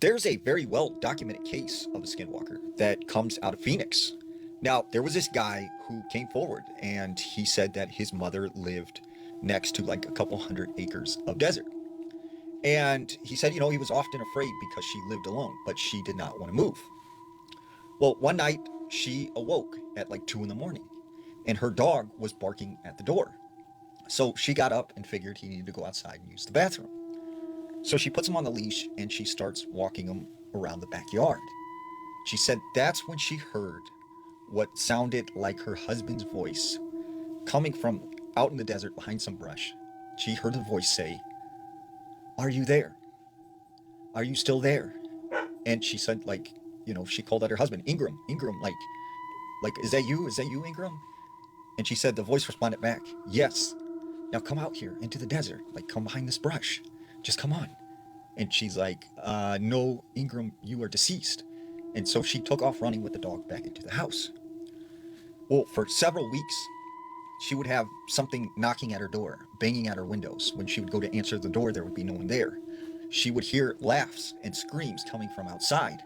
There's a very well documented case of a skinwalker that comes out of Phoenix. Now, there was this guy who came forward and he said that his mother lived next to like a couple hundred acres of desert. And he said, he was often afraid because she lived alone, but she did not want to move. Well, one night she awoke at like 2 in the morning and her dog was barking at the door. So she got up and figured he needed to go outside and use the bathroom. So she puts him on the leash and she starts walking him around the backyard. She said that's when she heard what sounded like her husband's voice coming from out in the desert behind some brush. She heard the voice say, "Are you there? Are you still there?" And she said, she called out her husband, Ingram, like, is that you? Is that you, Ingram? And she said the voice responded back, "Yes. Now come out here into the desert, like come behind this brush. Just come on." And she's like, "No, Ingram, you are deceased." And so she took off running with the dog back into the house. Well, for several weeks, she would have something knocking at her door, banging at her windows. When she would go to answer the door, there would be no one there. She would hear laughs and screams coming from outside.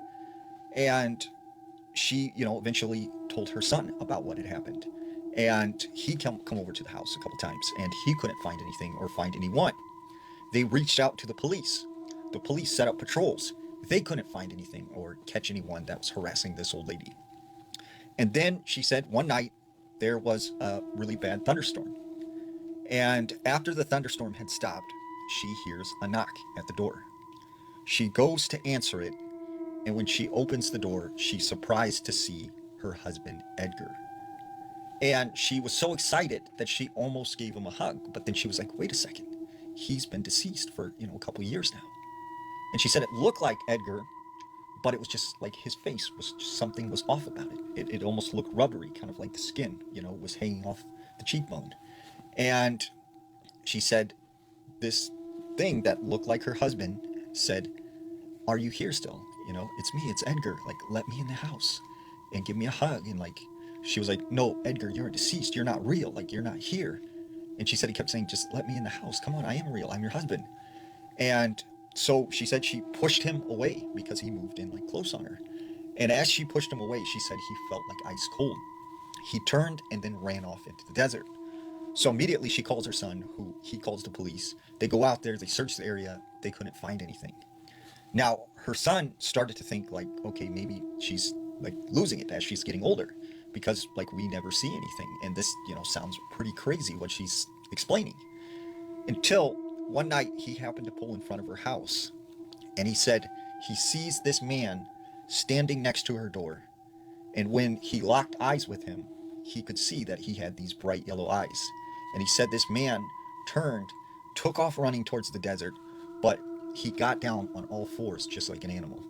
And she, eventually told her son about what had happened. And he come over to the house a couple times, and he couldn't find anything or find anyone. They reached out to the police. The police set up patrols. They couldn't find anything or catch anyone that was harassing this old lady. And then she said one night there was a really bad thunderstorm. And after the thunderstorm had stopped, she hears a knock at the door. She goes to answer it, and when she opens the door, she's surprised to see her husband, Edgar. And she was so excited that she almost gave him a hug. But then she was like, wait a second. He's been deceased for, a couple of years now. And she said it looked like Edgar, but it was just like his face was just, something was off about it. It almost looked rubbery, kind of like the skin, was hanging off the cheekbone. And she said this thing that looked like her husband said, "Are you here still? It's me, it's Edgar. Like, let me in the house and give me a hug." And like, she was like, "No, Edgar, you're deceased. You're not real. Like, you're not here." And she said he kept saying, "Just let me in the house. Come on, I am real. I'm your husband." And so she said she pushed him away because he moved in like close on her. And as she pushed him away, she said he felt like ice cold. He turned and then ran off into the desert. So immediately she calls her son, who he calls the police. They go out there, they search the area, they couldn't find anything. Now, her son started to think like, okay, maybe she's like losing it as she's getting older because like we never see anything. And this, sounds pretty crazy what she's explaining. Until one night he happened to pull in front of her house and he said he sees this man standing next to her door. And when he locked eyes with him, he could see that he had these bright yellow eyes. And he said this man turned, took off running towards the desert, but he got down on all fours just like an animal.